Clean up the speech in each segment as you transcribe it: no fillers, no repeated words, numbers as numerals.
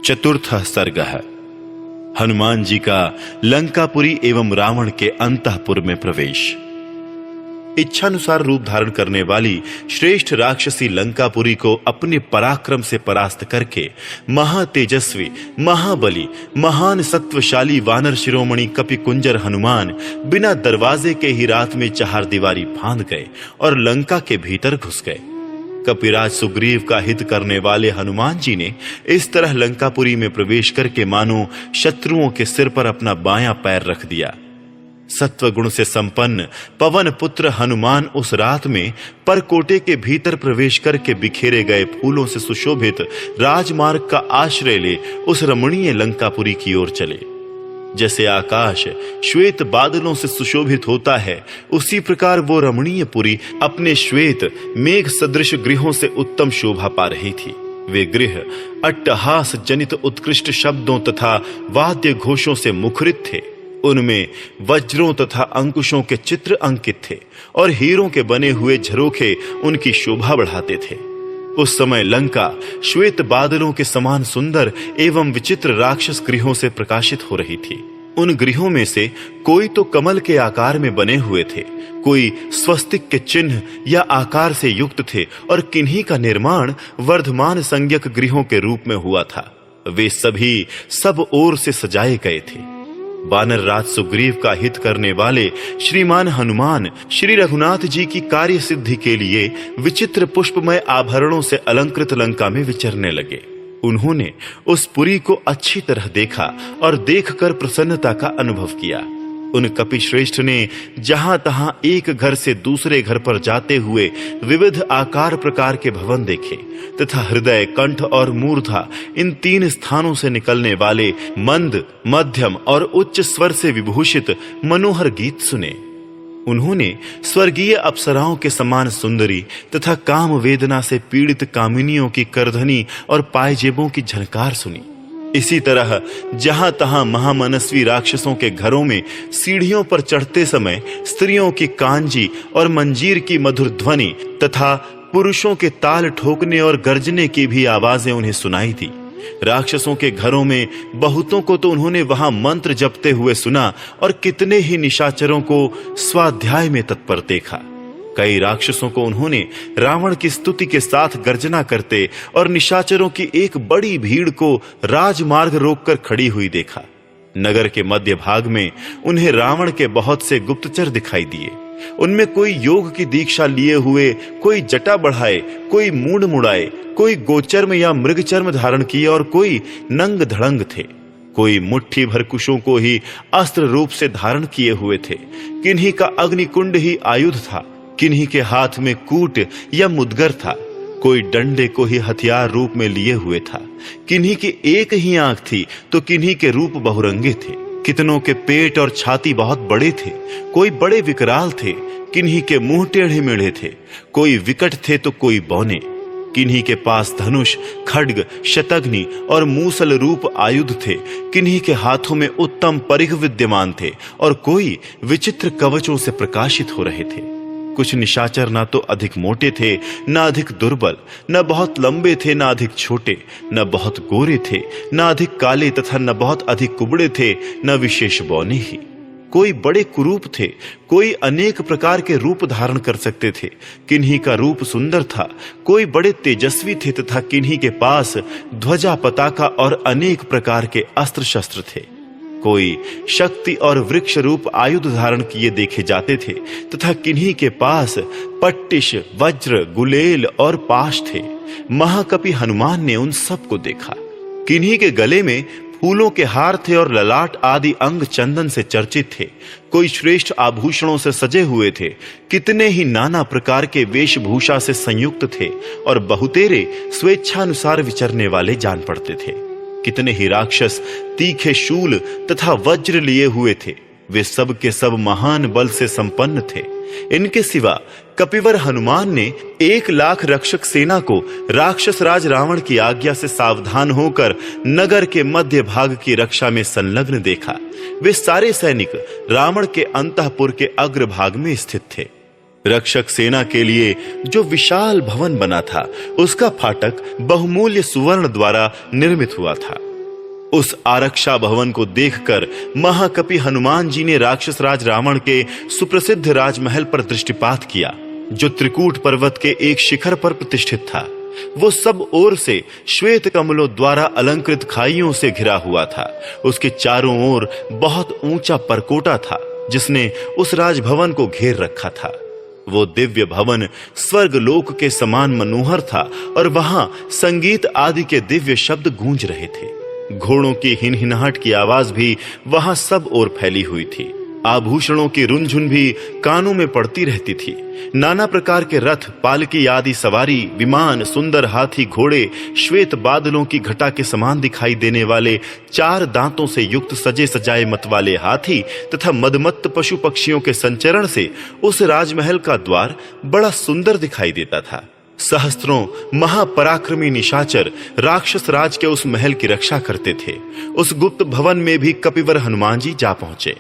चतुर्थ सर्ग है हनुमान जी का लंकापुरी एवं रावण के अंतःपुर में प्रवेश। इच्छानुसार रूप धारण करने वाली श्रेष्ठ राक्षसी लंकापुरी को अपने पराक्रम से परास्त करके महातेजस्वी, महाबली, महान सत्वशाली वानर शिरोमणि कपिकुंजर हनुमान बिना दरवाजे के ही रात में चार दीवारी फांद गए और लंका के भीतर घुस गए। कपिराज सुग्रीव का हित करने वाले हनुमान जी ने इस तरह लंकापुरी में प्रवेश करके मानो शत्रुओं के सिर पर अपना बायां पैर रख दिया। सत्वगुण से संपन्न पवन पुत्र हनुमान उस रात में परकोटे के भीतर प्रवेश करके बिखेरे गए फूलों से सुशोभित राजमार्ग का आश्रय ले उस रमणीय लंकापुरी की ओर चले। जैसे आकाश श्वेत बादलों से सुशोभित होता है, उसी प्रकार वो रमणीय पुरी अपने श्वेत मेघ सदृश गृहों से उत्तम शोभा पा रही थी। वे गृह अट्टहास जनित उत्कृष्ट शब्दों तथा वाद्य घोषों से मुखरित थे। उनमें वज्रों तथा अंकुशों के चित्र अंकित थे और हीरों के बने हुए झरोखे उनकी शोभा बढ़ाते थे। उस समय लंका श्वेत बादलों के समान सुंदर एवं विचित्र राक्षस गृहों से प्रकाशित हो रही थी। उन गृहों में से कोई तो कमल के आकार में बने हुए थे, कोई स्वस्तिक के चिन्ह या आकार से युक्त थे और किन्हीं का निर्माण वर्धमान संज्ञक गृहों के रूप में हुआ था। वे सभी सब ओर से सजाए गए थे। वानर राज सुग्रीव का हित करने वाले श्रीमान हनुमान श्री रघुनाथ जी की कार्य सिद्धि के लिए विचित्र पुष्पमय आभरणों से अलंकृत लंका में विचरने लगे। उन्होंने उस पुरी को अच्छी तरह देखा और देखकर प्रसन्नता का अनुभव किया। उन कपिश्रेष्ठ ने जहां तहां एक घर से दूसरे घर पर जाते हुए विविध आकार प्रकार के भवन देखे तथा हृदय, कंठ और मूर्धा इन तीन स्थानों से निकलने वाले मंद, मध्यम और उच्च स्वर से विभूषित मनोहर गीत सुने। उन्होंने स्वर्गीय अप्सराओं के समान सुंदरी तथा काम वेदना से पीड़ित कामिनियों की करधनी और पायजेबों की झनकार सुनी। इसी तरह जहां तहां महामनस्वी राक्षसों के घरों में सीढ़ियों पर चढ़ते समय स्त्रियों की कांजी और मंजीर की मधुर ध्वनि तथा पुरुषों के ताल ठोकने और गर्जने की भी आवाजें उन्हें सुनाई दी। राक्षसों के घरों में बहुतों को तो उन्होंने वहां मंत्र जपते हुए सुना और कितने ही निशाचरों को स्वाध्याय में तत्पर देखा। कई राक्षसों को उन्होंने रावण की स्तुति के साथ गर्जना करते और निशाचरों की एक बड़ी भीड़ को राजमार्ग रोककर खड़ी हुई देखा। नगर के मध्य भाग में उन्हें रावण के बहुत से गुप्तचर दिखाई दिए। उनमें कोई योग की दीक्षा लिए हुए, कोई जटा बढ़ाए, कोई मूंड मुड़ाए, कोई गोचर्म या मृगचर्म धारण किए और कोई नंग धड़ंग थे। कोई मुट्ठी भर कुशों को ही अस्त्र रूप से धारण किए हुए थे। किन्हीं का अग्निकुंड ही आयुध था, किन्हीं के हाथ में कूट या मुदगर था, कोई डंडे को ही हथियार रूप में लिए हुए था। किन्हीं की एक ही आंख थी तो किन्हीं के रूप बहुरंगे थे। कितनों के पेट और छाती बहुत बड़े थे, कोई बड़े विकराल थे, किन्हीं के मुंह टेढ़े मेढ़े थे, कोई विकट थे तो कोई बौने। किन्हीं के पास धनुष, खड्ग, शतघ्नि और मूसल रूप आयुध थे, किन्हीं के हाथों में उत्तम परिघ विद्यमान थे और कोई विचित्र कवचों से प्रकाशित हो रहे थे। कुछ निशाचर ना तो अधिक मोटे थे, न अधिक दुर्बल, न बहुत लंबे थे, न अधिक छोटे, न बहुत गोरे थे, न अधिक काले तथा न बहुत अधिक कुबड़े थे, न विशेष बौने ही। कोई बड़े कुरूप थे, कोई अनेक प्रकार के रूप धारण कर सकते थे। किन्हीं का रूप सुंदर था, कोई बड़े तेजस्वी थे तथा किन्हीं के पास ध्वजा, पताका और अनेक प्रकार के अस्त्र शस्त्र थे। कोई शक्ति और वृक्ष रूप आयुध धारण किए देखे जाते थे तथा किन्हीं के पास पट्टिश, वज्र, गुलेल और पाश थे। महाकपि हनुमान ने उन सब को देखा। किन्हीं के गले में फूलों के हार थे और ललाट आदि अंग चंदन से चर्चित थे। कोई श्रेष्ठ आभूषणों से सजे हुए थे, कितने ही नाना प्रकार के वेशभूषा से संयुक्त थे और बहुतेरे स्वेच्छानुसार विचरने वाले जान पड़ते थे। कितने ही राक्षस तीखे शूल तथा वज्र लिए हुए थे। वे सब के सब महान बल से संपन्न थे। इनके सिवा कपिवर हनुमान ने 1,00,000 रक्षक सेना को राक्षस राज रावण की आज्ञा से सावधान होकर नगर के मध्य भाग की रक्षा में संलग्न देखा। वे सारे सैनिक रावण के अंतःपुर के अग्रभाग में स्थित थे। रक्षक सेना के लिए जो विशाल भवन बना था, उसका फाटक बहुमूल्य सुवर्ण द्वारा निर्मित हुआ था। उस आरक्षा भवन को देखकर महाकपि हनुमान जी ने राक्षस राज रावण के सुप्रसिद्ध राजमहल पर दृष्टिपात किया, जो त्रिकूट पर्वत के एक शिखर पर प्रतिष्ठित था। वो सब ओर से श्वेत कमलों द्वारा अलंकृत खाइयों से घिरा हुआ था। उसके चारों ओर बहुत ऊंचा परकोटा था, जिसने उस राजभवन को घेर रखा था। वो दिव्य भवन स्वर्ग लोक के समान मनोहर था और वहां संगीत आदि के दिव्य शब्द गूंज रहे थे। घोड़ों की हिनहिनाहट की आवाज भी वहां सब ओर फैली हुई थी। आभूषणों की रुनझुन भी कानों में पड़ती रहती थी। नाना प्रकार के रथ, पालकी आदि सवारी, विमान, सुंदर हाथी, घोड़े, श्वेत बादलों की घटा के समान दिखाई देने वाले 4 दांतों से युक्त सजे सजाए मतवाले हाथी तथा मदमत्त पशु पक्षियों के संचरण से उस राजमहल का द्वार बड़ा सुंदर दिखाई देता था। सहस्त्रों महापराक्रमी निशाचर राक्षस राज के उस महल की रक्षा करते थे। उस गुप्त भवन में भी कपिवर हनुमान जी जा पहुंचे।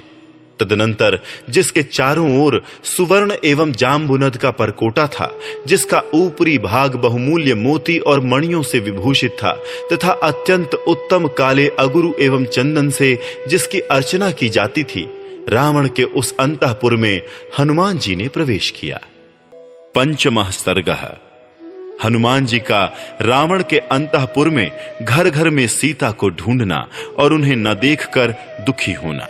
तदनंतर जिसके चारों ओर सुवर्ण एवं जाम्बुनद का परकोटा था, जिसका ऊपरी भाग बहुमूल्य मोती और मणियों से विभूषित था तथा अत्यंत उत्तम काले अगुरु एवं चंदन से जिसकी अर्चना की जाती थी, रावण के उस अंतःपुर में हनुमान जी ने प्रवेश किया। पंचमः सर्गः। हनुमान जी का रावण के अंतःपुर में घर घर में सीता को ढूंढना और उन्हें न देखकर दुखी होना।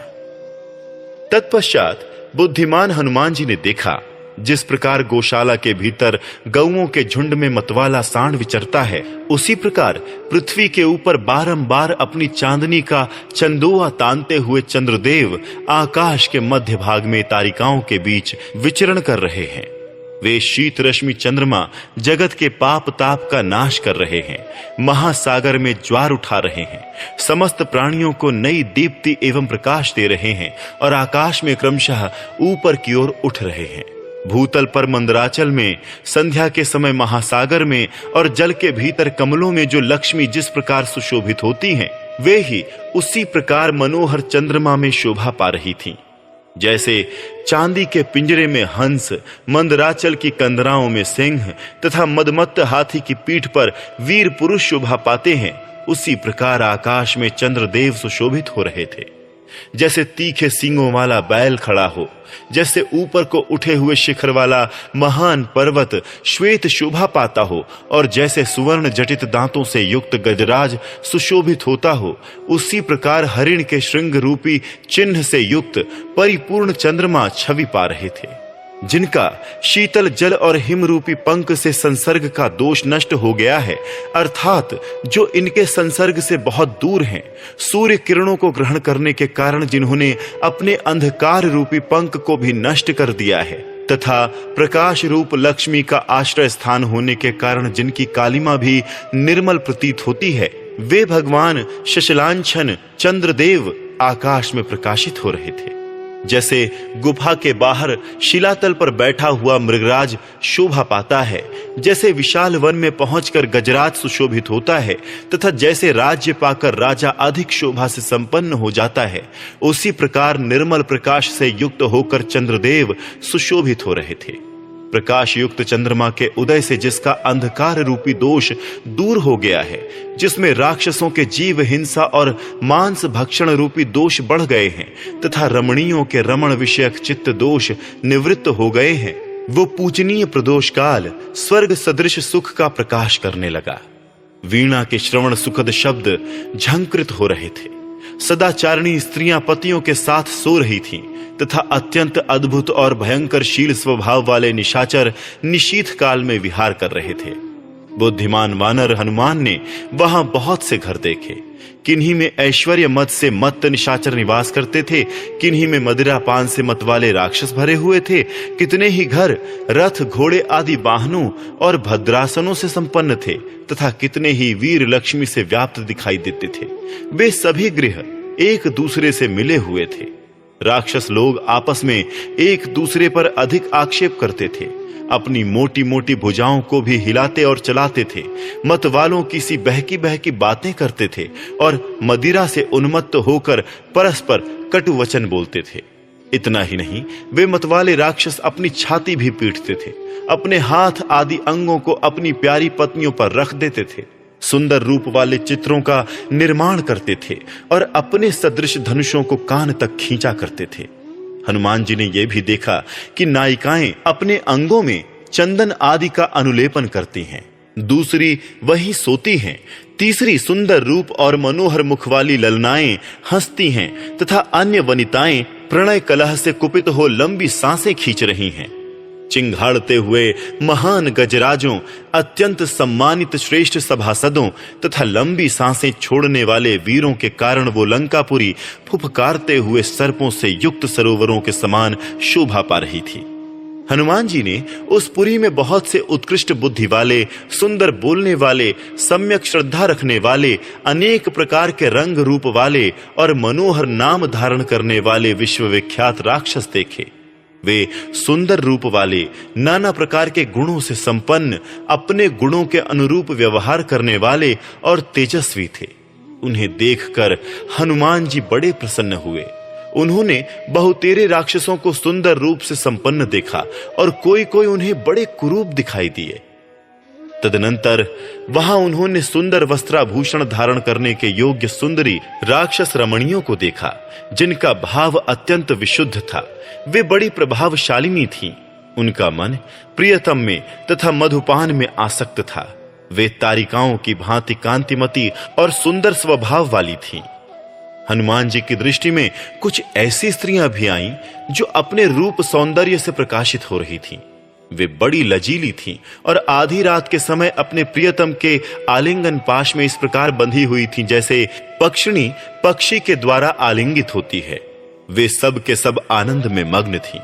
तत्पश्चात बुद्धिमान हनुमान जी ने देखा, जिस प्रकार गौशाला के भीतर गौओं के झुंड में मतवाला सांड विचरता है, उसी प्रकार पृथ्वी के ऊपर बारंबार अपनी चांदनी का चंदोआ तानते हुए चंद्रदेव आकाश के मध्य भाग में तारिकाओं के बीच विचरण कर रहे हैं। वे शीत रश्मि चंद्रमा जगत के पाप ताप का नाश कर रहे हैं, महासागर में ज्वार उठा रहे हैं, समस्त प्राणियों को नई दीप्ति एवं प्रकाश दे रहे हैं और आकाश में क्रमशः ऊपर की ओर उठ रहे हैं। भूतल पर मंदराचल में, संध्या के समय महासागर में और जल के भीतर कमलों में जो लक्ष्मी जिस प्रकार सुशोभित होती हैं, वे ही उसी प्रकार मनोहर चंद्रमा में शोभा पा रही थीं। जैसे चांदी के पिंजरे में हंस, मंदराचल की कंदराओं में सिंह तथा मदमत्त हाथी की पीठ पर वीर पुरुष शोभा पाते हैं, उसी प्रकार आकाश में चंद्रदेव सुशोभित हो रहे थे। जैसे तीखे सींगों वाला बैल खड़ा हो, जैसे ऊपर को उठे हुए शिखर वाला महान पर्वत श्वेत शोभा पाता हो और जैसे सुवर्ण जटित दांतों से युक्त गजराज सुशोभित होता हो, उसी प्रकार हरिण के श्रृंग रूपी चिन्ह से युक्त परिपूर्ण चंद्रमा छवि पा रहे थे, जिनका शीतल जल और हिम रूपी पंख से संसर्ग का दोष नष्ट हो गया है, अर्थात जो इनके संसर्ग से बहुत दूर हैं, सूर्य किरणों को ग्रहण करने के कारण जिन्होंने अपने अंधकार रूपी पंख को भी नष्ट कर दिया है, तथा प्रकाश रूप लक्ष्मी का आश्रय स्थान होने के कारण जिनकी कालिमा भी निर्मल प्रतीत होती है, वे भगवान शशलांछन चंद्रदेव आकाश में प्रकाशित हो रहे थे। जैसे गुफा के बाहर शिलातल पर बैठा हुआ मृगराज शोभा पाता है, जैसे विशाल वन में पहुंचकर गजराज सुशोभित होता है तथा जैसे राज्य पाकर राजा अधिक शोभा से संपन्न हो जाता है, उसी प्रकार निर्मल प्रकाश से युक्त होकर चंद्रदेव सुशोभित हो रहे थे। प्रकाश युक्त चंद्रमा के उदय से जिसका अंधकार रूपी दोष दूर हो गया है, जिसमें राक्षसों के जीव हिंसा और मांस भक्षण रूपी दोष बढ़ गए हैं तथा रमणियों के रमण विषयक चित्त दोष निवृत्त हो गए हैं, वो पूजनीय प्रदोष काल स्वर्ग सदृश सुख का प्रकाश करने लगा। वीणा के श्रवण सुखद शब्द झंकृत हो रहे थे। सदाचारिणी स्त्रियां पतियों के साथ सो रही थीं तथा अत्यंत अद्भुत और भयंकर शील स्वभाव वाले निशाचर निशीथ काल में विहार कर रहे थे। बुद्धिमान वानर हनुमान ने वहां बहुत से घर देखे। किन्हीं में ऐश्वर्य मद से मत्त निशाचर निवास करते थे, किन्हीं में मदिरा पान से मत वाले राक्षस भरे हुए थे, कितने ही घर रथ घोड़े आदि वाहनों और भद्रासनों से संपन्न थे तथा कितने ही वीर लक्ष्मी से व्याप्त दिखाई देते थे। वे सभी गृह एक दूसरे से मिले हुए थे। राक्षस लोग आपस में एक दूसरे पर अधिक आक्षेप करते थे, अपनी मोटी मोटी भुजाओं को भी हिलाते और चलाते थे, मत वालों की सी बहकी बहकी बातें करते थे और मदिरा से उन्मत्त होकर परस्पर कटु वचन बोलते थे। इतना ही नहीं, वे मतवाले राक्षस अपनी छाती भी पीटते थे, अपने हाथ आदि अंगों को अपनी प्यारी पत्नियों पर रख देते थे। सुंदर रूप वाले चित्रों का निर्माण करते थे और अपने सदृश धनुषों को कान तक खींचा करते थे। हनुमान जी ने यह भी देखा कि नायिकाएं अपने अंगों में चंदन आदि का अनुलेपन करती हैं, दूसरी वही सोती हैं, तीसरी सुंदर रूप और मनोहर मुख वाली ललनाएं हंसती हैं तथा अन्य वनिताएं प्रणय कलह से कुपित हो लंबी सांसें खींच रही हैं। चिंघाड़ते हुए महान गजराजों, अत्यंत सम्मानित श्रेष्ठ सभासदों तथा लंबी सांसें छोड़ने वाले वीरों के कारण वो लंकापुरी फुफकारते हुए सर्पों से युक्त सरोवरों के समान शोभा पा रही थी। हनुमान जी ने उस पुरी में बहुत से उत्कृष्ट बुद्धि वाले, सुंदर बोलने वाले, सम्यक श्रद्धा रखने वाले, अनेक प्रकार के रंग रूप वाले और मनोहर नाम धारण करने वाले विश्वविख्यात राक्षस देखे। वे सुंदर रूप वाले, नाना प्रकार के गुणों से संपन्न, अपने गुणों के अनुरूप व्यवहार करने वाले और तेजस्वी थे। उन्हें देखकर हनुमान जी बड़े प्रसन्न हुए। उन्होंने बहुतेरे राक्षसों को सुंदर रूप से संपन्न देखा और कोई कोई उन्हें बड़े कुरूप दिखाई दिए। तदनंतर वहां उन्होंने सुंदर वस्त्राभूषण धारण करने के योग्य सुंदरी राक्षस रमणियों को देखा, जिनका भाव अत्यंत विशुद्ध था। वे बड़ी प्रभावशालिनी थीं। उनका मन प्रियतम में तथा मधुपान में आसक्त था। वे तारिकाओं की भांति कांतिमती और सुंदर स्वभाव वाली थीं। हनुमान जी की दृष्टि में कुछ ऐसी स्त्रियां भी आईं जो अपने रूप सौंदर्य से प्रकाशित हो रही थीं। वे बड़ी लजीली थीं और आधी रात के समय अपने प्रियतम के आलिंगन पाश में इस प्रकार बंधी हुई थीं जैसे पक्षिणी पक्षी के द्वारा आलिंगित होती है। वे सब के सब आनंद में मग्न थीं।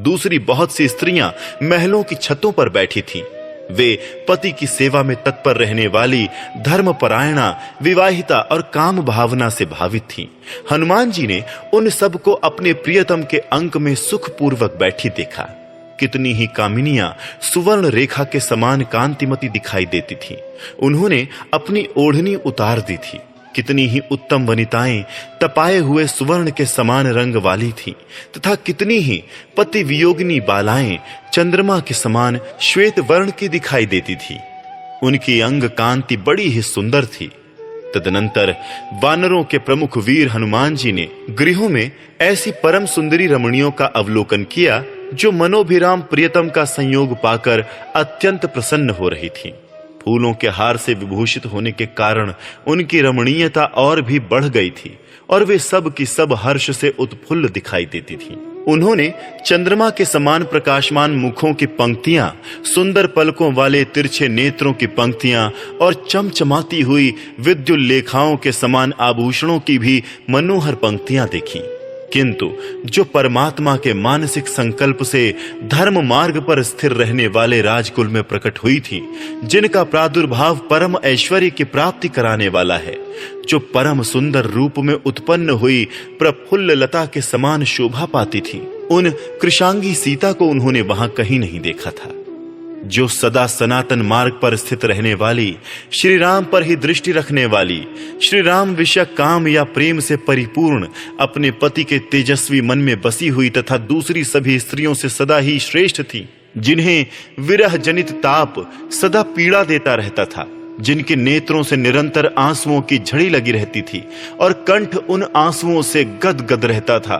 दूसरी बहुत सी स्त्रियां महलों की छतों पर बैठी थीं। वे पति की सेवा में तत्पर रहने वाली, धर्मपरायणा, विवाहिता और काम भावना से भावित थीं। हनुमान जी ने उन सब को अपने प्रियतम के अंक में सुखपूर्वक बैठी देखा। कितनी ही कामिनियां सुवर्ण रेखा के समान कांतिमती दिखाई देती थीं। उन्होंने अपनी ओढ़नी उतार दी थी। कितनी ही उत्तम वनिताएं तपाए हुए सुवर्ण के समान रंग वाली थीं तथा कितनी ही पति वियोगिनी बालाएं चंद्रमा के समान श्वेत वर्ण की दिखाई देती थी। उनकी अंग कांति बड़ी ही सुंदर थी। तदनंतर वानरों के प्रमुख वीर हनुमान जी ने गृहों में ऐसी परम सुंदरी रमणियों का अवलोकन किया जो मनोभिराम प्रियतम का संयोग पाकर अत्यंत प्रसन्न हो रही थीं। फूलों के हार से विभूषित होने के कारण उनकी रमणीयता और भी बढ़ गई थी और वे सब की सब हर्ष से उत्फुल्ल दिखाई देती थीं। उन्होंने चंद्रमा के समान प्रकाशमान मुखों की पंक्तियां, सुंदर पलकों वाले तिरछे नेत्रों की पंक्तियां और चमचमाती हुई विद्युल्लेखाओं के समान आभूषणों की भी मनोहर पंक्तियां देखीं। किंतु जो परमात्मा के मानसिक संकल्प से धर्म मार्ग पर स्थिर रहने वाले राजकुल में प्रकट हुई थी, जिनका प्रादुर्भाव परम ऐश्वर्य की प्राप्ति कराने वाला है, जो परम सुंदर रूप में उत्पन्न हुई प्रफुल्ल लता के समान शोभा पाती थी, उन कृशांगी सीता को उन्होंने वहां कहीं नहीं देखा था। जो सदा सनातन मार्ग पर स्थित रहने वाली, श्री राम पर ही दृष्टि रखने वाली, श्री राम विषय काम या प्रेम से परिपूर्ण, अपने पति के तेजस्वी मन में बसी हुई तथा दूसरी सभी स्त्रियों से सदा ही श्रेष्ठ थी, जिन्हें विरह जनित ताप सदा पीड़ा देता रहता था, जिनके नेत्रों से निरंतर आंसुओं की झड़ी लगी रहती थी और कंठ उन आंसुओं से गदगद रहता था।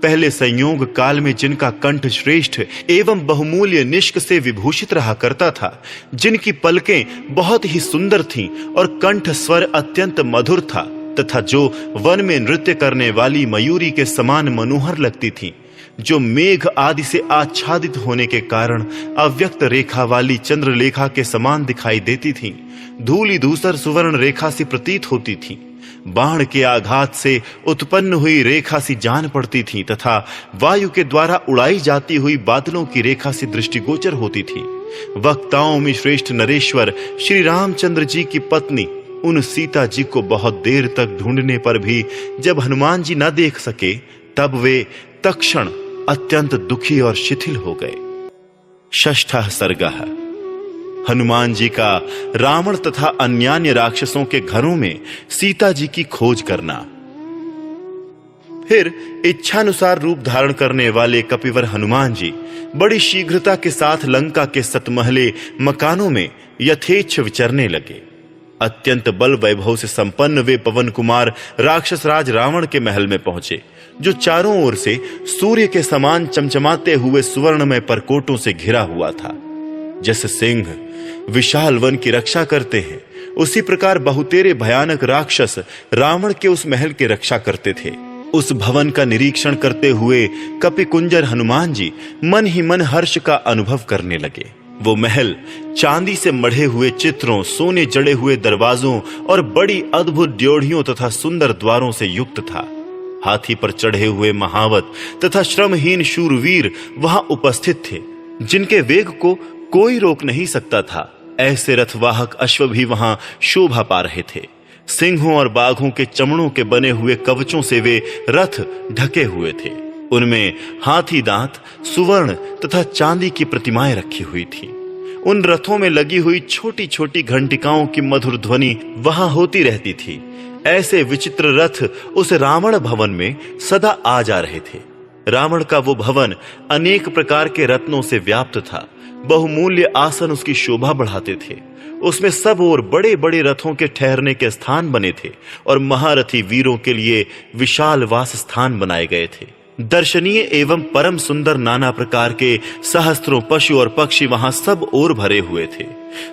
पहले संयोग काल में जिनका कंठ श्रेष्ठ एवं बहुमूल्य निष्क से विभूषित रहा करता था, जिनकी पलकें बहुत ही सुंदर थीं और कंठ स्वर अत्यंत मधुर था तथा जो वन में नृत्य करने वाली मयूरी के समान मनोहर लगती थीं, जो मेघ आदि से आच्छादित होने के कारण अव्यक्त रेखा वाली चंद्रलेखा के समान दिखाई देती थीं, धूली धूसर सुवर्ण रेखा सी प्रतीत होती थीं, बाण के आघात से उत्पन्न हुई रेखा सी जान पड़ती थी तथा वायु के द्वारा उड़ाई जाती हुई बादलों की रेखा से दृष्टिगोचर होती थी। वक्ताओं में श्रेष्ठ नरेश्वर श्री रामचंद्र जी की पत्नी उन सीता जी को बहुत देर तक ढूंढने पर भी जब हनुमान जी न देख सके, तब वे तत्क्षण अत्यंत दुखी और शिथिल हो गए। षष्ठः सर्गः। हनुमान जी का रावण तथा अन्यान्य राक्षसों के घरों में सीता जी की खोज करना। फिर इच्छानुसार रूप धारण करने वाले कपिवर हनुमान जी बड़ी शीघ्रता के साथ लंका के सतमहले मकानों में यथेच्छ विचरने लगे। अत्यंत बल वैभव से संपन्न वे पवन कुमार राक्षस राज रावण के महल में पहुंचे, जो चारों ओर से सूर्य के समान चमचमाते हुए सुवर्णमय परकोटों से घिरा हुआ था। जैसे सिंह विशाल वन की रक्षा करते हैं, उसी प्रकार बहुतेरे भयानक राक्षस रावण के उस महल की रक्षा करते थे। उस भवन का निरीक्षण करते हुए कपिकुंजर हनुमान जी मन ही मन हर्ष का अनुभव करने लगे। वो महल चांदी से मढ़े हुए चित्रों, सोने जड़े हुए दरवाजों और बड़ी अद्भुत ड्योढ़ियों तथा सुंदर द्वारों से युक्त था। हाथी पर चढ़े हुए महावत तथा श्रमहीन शूरवीर वहां उपस्थित थे, जिनके वेग को कोई रोक नहीं सकता था। ऐसे रथवाहक अश्व भी वहां शोभा पा रहे थे। सिंहों और बाघों के चमड़ों के बने हुए कवचों से वे रथ ढके हुए थे। उनमें हाथी दांत, सुवर्ण तथा चांदी की प्रतिमाएं रखी हुई थी। उन रथों में लगी हुई छोटी छोटी घंटिकाओं की मधुर ध्वनि वहां होती रहती थी। ऐसे विचित्र रथ उस रावण भवन में सदा आ जा रहे थे। रावण का वो भवन अनेक प्रकार के रत्नों से व्याप्त था। बहुमूल्य आसन उसकी शोभा बढ़ाते थे। उसमें सब ओर बड़े बड़े रथों के ठहरने के स्थान बने थे और महारथी वीरों के लिए विशाल वास स्थान बनाए गए थे। दर्शनीय एवं परम सुंदर नाना प्रकार के सहस्त्रों पशु और पक्षी वहां सब ओर भरे हुए थे।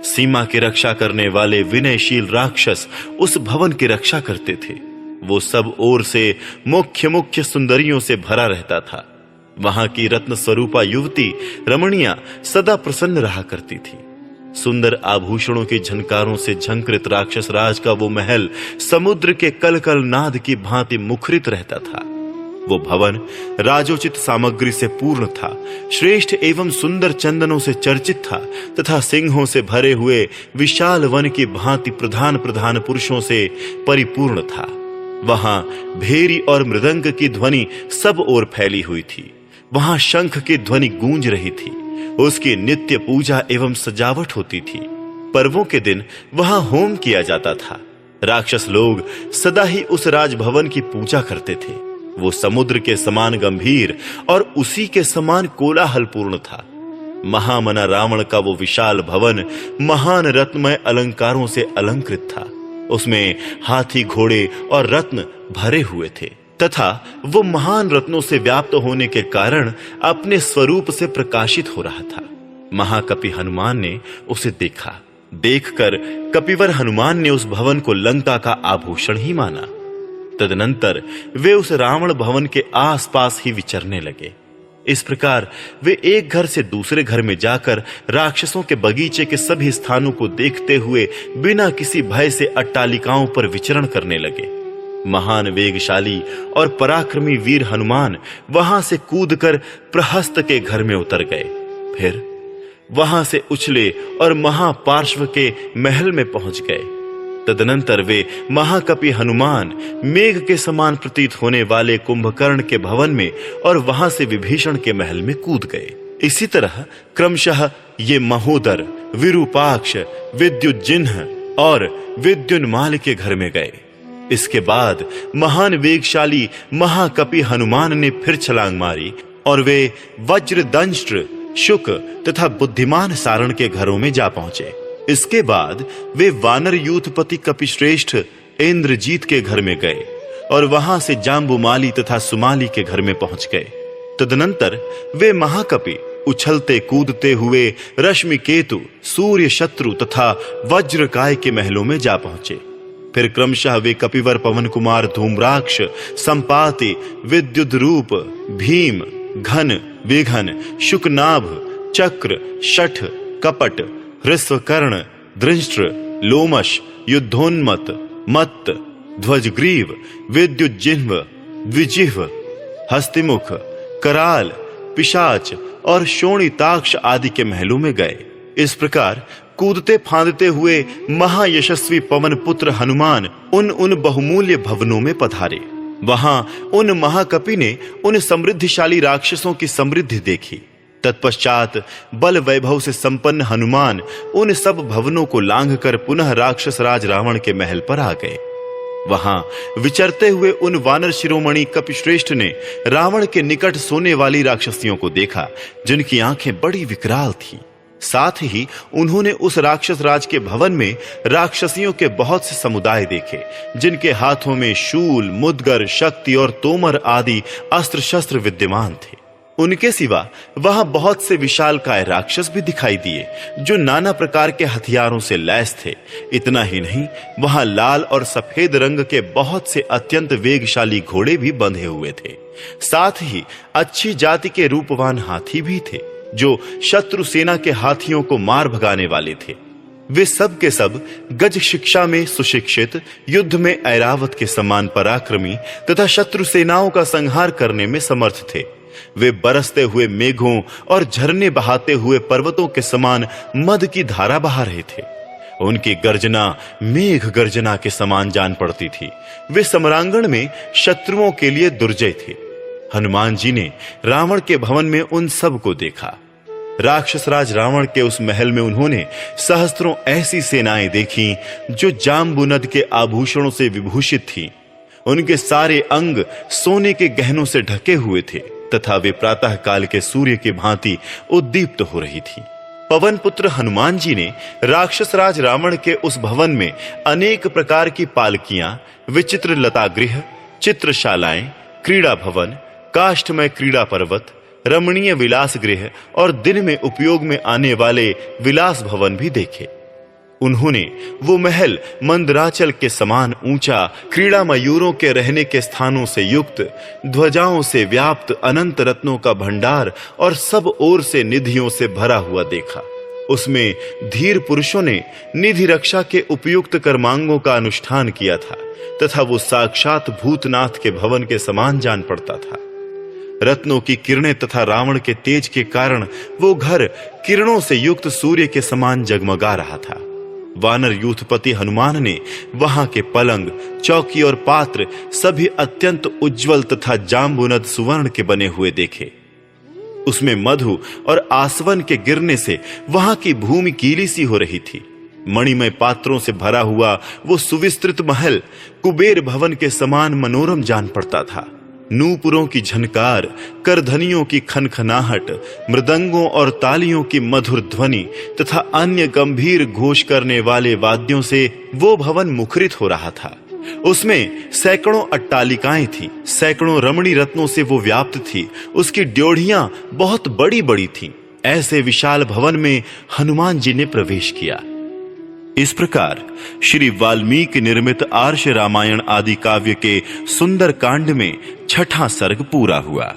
सीमा की रक्षा करने वाले विनयशील राक्षस उस भवन की रक्षा करते थे। वो सब ओर से मुख्य मुख्य सुंदरियों से भरा रहता था। वहां की रत्न स्वरूपा युवती रमणिया सदा प्रसन्न रहा करती थी। सुंदर आभूषणों की झनकारों से झंकृत राक्षस राज का वो महल समुद्र के कलकल नाद की भांति मुखरित रहता था। वो भवन राजोचित सामग्री से पूर्ण था, श्रेष्ठ एवं सुंदर चंदनों से चर्चित था तथा सिंहों से भरे हुए विशाल वन की भांति प्रधान प्रधान पुरुषों से परिपूर्ण था। वहां भेरी और मृदंग की ध्वनि सब ओर फैली हुई थी। वहां शंख की ध्वनि गूंज रही थी। उसकी नित्य पूजा एवं सजावट होती थी। पर्वों के दिन वहां होम किया जाता था। राक्षस लोग सदा ही उस राजभवन की पूजा करते थे। वो समुद्र के समान गंभीर और उसी के समान कोलाहलपूर्ण था। महामना रावण का वो विशाल भवन महान रत्नमय अलंकारों से अलंकृत था। उसमें हाथी, घोड़े और रत्न भरे हुए थे तथा वो महान रत्नों से व्याप्त होने के कारण अपने स्वरूप से प्रकाशित हो रहा था। महाकपि हनुमान ने उसे देखा। देखकर कपिवर हनुमान ने उस भवन को लंका का आभूषण ही माना। तदनंतर वे उस रावण भवन के आसपास ही विचरने लगे। इस प्रकार वे एक घर से दूसरे घर में जाकर राक्षसों के बगीचे के सभी स्थानों को देखते हुए बिना किसी भय से अट्टालिकाओं पर विचरण करने लगे। महान वेगशाली और पराक्रमी वीर हनुमान वहां से कूदकर प्रहस्त के घर में उतर गए। फिर वहां से उछले और महापार्श्व के महल में पहुंच गए। तदनंतर वे महाकपि हनुमान मेघ के समान प्रतीत होने वाले कुंभकर्ण के भवन में और वहां से विभीषण के महल में कूद गए। इसी तरह क्रमशः ये महोदर, विरूपाक्ष, विद्युज्जिह्न और विद्युन्माल के घर में गए। इसके बाद महान वेगशाली महाकपि हनुमान ने फिर छलांग मारी और वे वज्रदंष्ट्र, शुक तथा बुद्धिमान सारण के घरों में जा पहुंचे। इसके बाद वे वानर यूथपति कपिश्रेष्ठ इंद्रजीत के घर में गए और वहां से जाम्बुमाली तथा सुमाली के घर में पहुंच गए। तदनंतर वे महाकपि उछलते कूदते हुए रश्मिकेतु, सूर्य शत्रु तथा वज्रकाय के महलों में जा पहुंचे। फिर क्रमशः वे कपिवर, पवन कुमार, धूम्राक्ष, संपाति, विद्युत रूप, भीम, घन, विघन, शुकनाभ, चक्र, शठ, कपट, हृस्वकर्ण, दृष्ट्र, लोमश, युद्धोन्मत, मत्त, ध्वजग्रीव, विद्युज्जिह्व, द्विजिह्व, हस्तिमुख, कराल, पिशाच और शोणिताक्ष आदि के महलों में गए। इस प्रकार कूदते फांदते हुए महायशस्वी पवन पुत्र हनुमान उन बहुमूल्य भवनों में पधारे। वहां उन महाकपि ने उन समृद्धिशाली राक्षसों की समृद्धि देखी। तत्पश्चात बल वैभव से संपन्न हनुमान उन सब भवनों को लांघकर पुनः राक्षस राज रावण के महल पर आ गए। वहां विचरते हुए उन वानर शिरोमणि कपिश्रेष्ठ ने रावण के निकट सोने वाली राक्षसियों को देखा, जिनकी आंखें बड़ी विकराल थी। साथ ही उन्होंने उस राक्षस राज के भवन में राक्षसियों के बहुत से समुदाय देखे, जिनके हाथों में शूल, मुदगर, शक्ति और तोमर आदि अस्त्र शस्त्र विद्यमान थे। उनके सिवा वहां बहुत से विशालकाय राक्षस भी दिखाई दिए, जो नाना प्रकार के हथियारों से लैस थे। इतना ही नहीं, वहां लाल और सफेद रंग के बहुत से अत्यंत वेगशाली घोड़े भी बंधे हुए थे। साथ ही अच्छी जाति के रूपवान हाथी भी थे, जो शत्रु सेना के हाथियों को मार भगाने वाले थे। वे सब के सब गज शिक्षा में सुशिक्षित, युद्ध में ऐरावत के समान पराक्रमी तथा शत्रु सेनाओं का संहार करने में समर्थ थे। वे बरसते हुए मेघों और झरने बहाते हुए पर्वतों के समान मद की धारा बहा रहे थे। उनकी गर्जना मेघ गर्जना के समान जान पड़ती थी। वे सम्रांगण में शत्रुओं के लिए दुर्जय थे। हनुमान जी ने रावण के भवन में उन सब को देखा। राक्षस राज रावण के उस महल में उन्होंने सहस्त्रों ऐसी सेनाएं देखी, जो जाम्बुनद के आभूषणों से विभूषित थी। उनके सारे अंग सोने के गहनों से ढके हुए थे तथा वे प्रातः काल के सूर्य की भांति उद्दीप्त हो रही थी। पवन पुत्र हनुमान जी ने राक्षस राज रावण के उस भवन में अनेक प्रकार की पालकियां, विचित्र लतागृह, चित्रशालाएं, क्रीड़ा भवन, काष्ठमय क्रीड़ा पर्वत, रमणीय विलास गृह और दिन में उपयोग में आने वाले विलास भवन भी देखे। उन्होंने वो महल मंदराचल के समान ऊंचा, क्रीड़ा मयूरों के रहने के स्थानों से युक्त, ध्वजाओं से व्याप्त अनंत रत्नों का भंडार और सब ओर से निधियों से भरा हुआ देखा। उसमें धीर पुरुषों ने निधि रक्षा के उपयुक्त कर्मांगों का अनुष्ठान किया था तथा वो साक्षात भूतनाथ के भवन के समान जान पड़ता था। रत्नों की किरणें तथा रावण के तेज के कारण वो घर किरणों से युक्त सूर्य के समान जगमगा रहा था। वानर यूथपति हनुमान ने वहां के पलंग, चौकी और पात्र सभी अत्यंत उज्जवल तथा जाम्बुनद सुवर्ण के बने हुए देखे। उसमें मधु और आसवन के गिरने से वहां की भूमि कीली सी हो रही थी। मणिमय पात्रों से भरा हुआ वो सुविस्तृत महल कुबेर भवन के समान मनोरम जान पड़ता था। नूपुरों की झनकार, करधनियों की खनखनाहट, मृदंगों और तालियों की मधुर ध्वनि तथा अन्य गंभीर घोष करने वाले वाद्यों से वो भवन मुखरित हो रहा था। उसमें सैकड़ों अट्टालिकाएं थीं, सैकड़ों रमणी रत्नों से वो व्याप्त थी। उसकी ड्योढ़ियां बहुत बड़ी बड़ी थीं। ऐसे विशाल भवन में हनुमान जी ने प्रवेश किया। इस प्रकार श्री वाल्मीकि निर्मित आर्ष रामायण आदि काव्य के सुंदर कांड में छठा सर्ग पूरा हुआ।